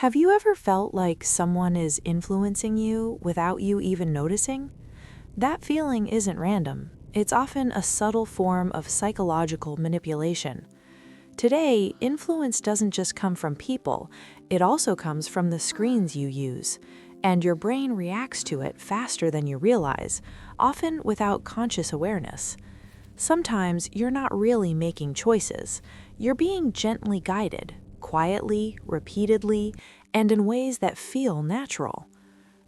Have you ever felt like someone is influencing you without you even noticing? That feeling isn't random. It's often a subtle form of psychological manipulation. Today, influence doesn't just come from people, it also comes from the screens you use. And your brain reacts to it faster than you realize, often without conscious awareness. Sometimes you're not really making choices. You're being gently guided, quietly, repeatedly, and in ways that feel natural.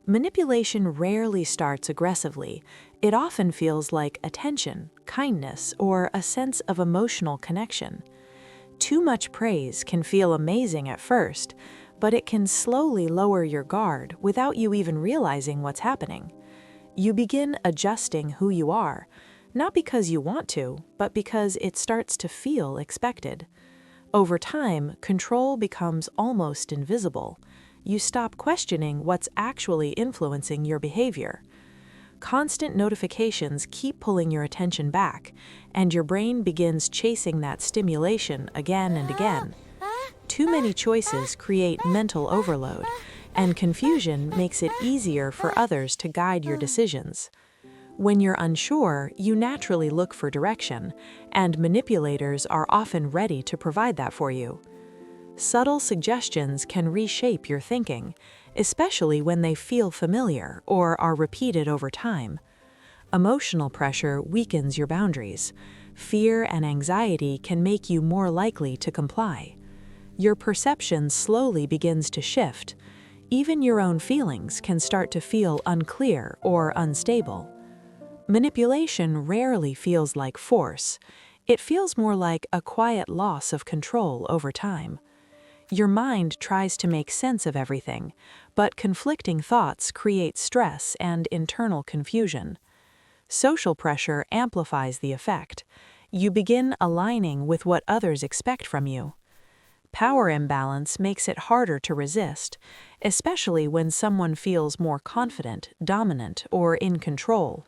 Manipulation rarely starts aggressively. It often feels like attention, kindness, or a sense of emotional connection. Too much praise can feel amazing at first, but it can slowly lower your guard without you even realizing what's happening. You begin adjusting who you are, not because you want to, but because it starts to feel expected. Over time, control becomes almost invisible. You stop questioning what's actually influencing your behavior. Constant notifications keep pulling your attention back, and your brain begins chasing that stimulation again and again. Too many choices create mental overload, and confusion makes it easier for others to guide your decisions. When you're unsure, you naturally look for direction, and manipulators are often ready to provide that for you. Subtle suggestions can reshape your thinking, especially when they feel familiar or are repeated over time. Emotional pressure weakens your boundaries. Fear and anxiety can make you more likely to comply. Your perception slowly begins to shift. Even your own feelings can start to feel unclear or unstable. Manipulation rarely feels like force. It feels more like a quiet loss of control over time. Your mind tries to make sense of everything, but conflicting thoughts create stress and internal confusion. Social pressure amplifies the effect. You begin aligning with what others expect from you. Power imbalance makes it harder to resist, especially when someone feels more confident, dominant, or in control.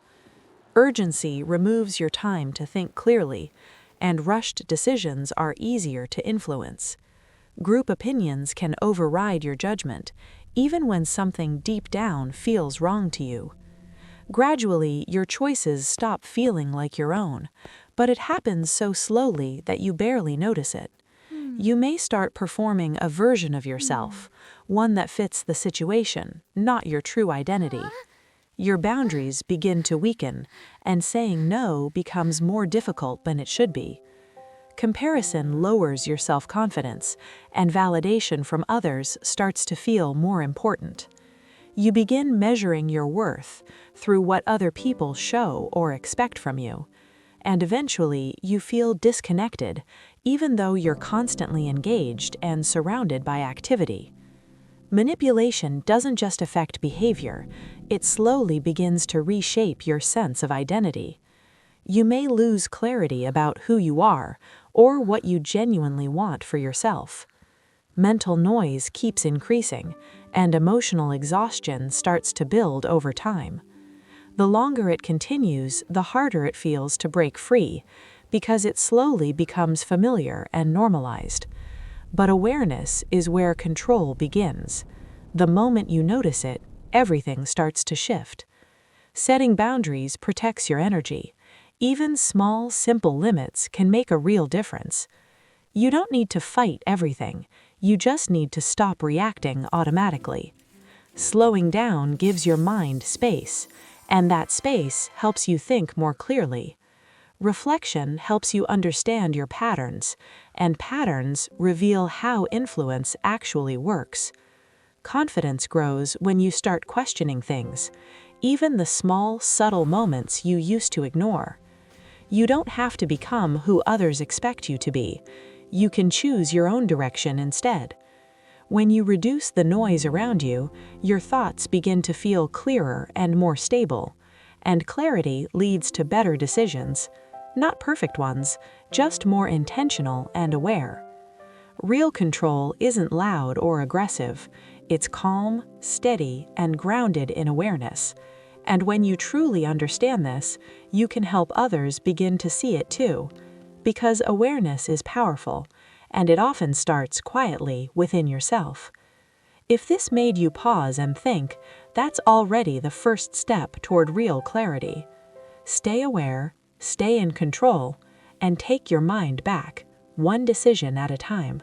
Urgency removes your time to think clearly, and rushed decisions are easier to influence. Group opinions can override your judgment, even when something deep down feels wrong to you. Gradually, your choices stop feeling like your own, but it happens so slowly that you barely notice it. You may start performing a version of yourself, one that fits the situation, not your true identity. Your boundaries begin to weaken, and saying no becomes more difficult than it should be. Comparison lowers your self-confidence, and validation from others starts to feel more important. You begin measuring your worth through what other people show or expect from you, and eventually you feel disconnected, even though you're constantly engaged and surrounded by activity. Manipulation doesn't just affect behavior, it slowly begins to reshape your sense of identity. You may lose clarity about who you are or what you genuinely want for yourself. Mental noise keeps increasing, and emotional exhaustion starts to build over time. The longer it continues, the harder it feels to break free, because it slowly becomes familiar and normalized. But awareness is where control begins. The moment you notice it, everything starts to shift. Setting boundaries protects your energy. Even small, simple limits can make a real difference. You don't need to fight everything. You just need to stop reacting automatically. Slowing down gives your mind space, and that space helps you think more clearly. Reflection helps you understand your patterns, and patterns reveal how influence actually works. Confidence grows when you start questioning things, even the small, subtle moments you used to ignore. You don't have to become who others expect you to be. You can choose your own direction instead. When you reduce the noise around you, your thoughts begin to feel clearer and more stable, and clarity leads to better decisions. Not perfect ones, just more intentional and aware. Real control isn't loud or aggressive. It's calm, steady, and grounded in awareness. And when you truly understand this, you can help others begin to see it too. Because awareness is powerful, and it often starts quietly within yourself. If this made you pause and think, that's already the first step toward real clarity. Stay aware, stay in control, and take your mind back, one decision at a time.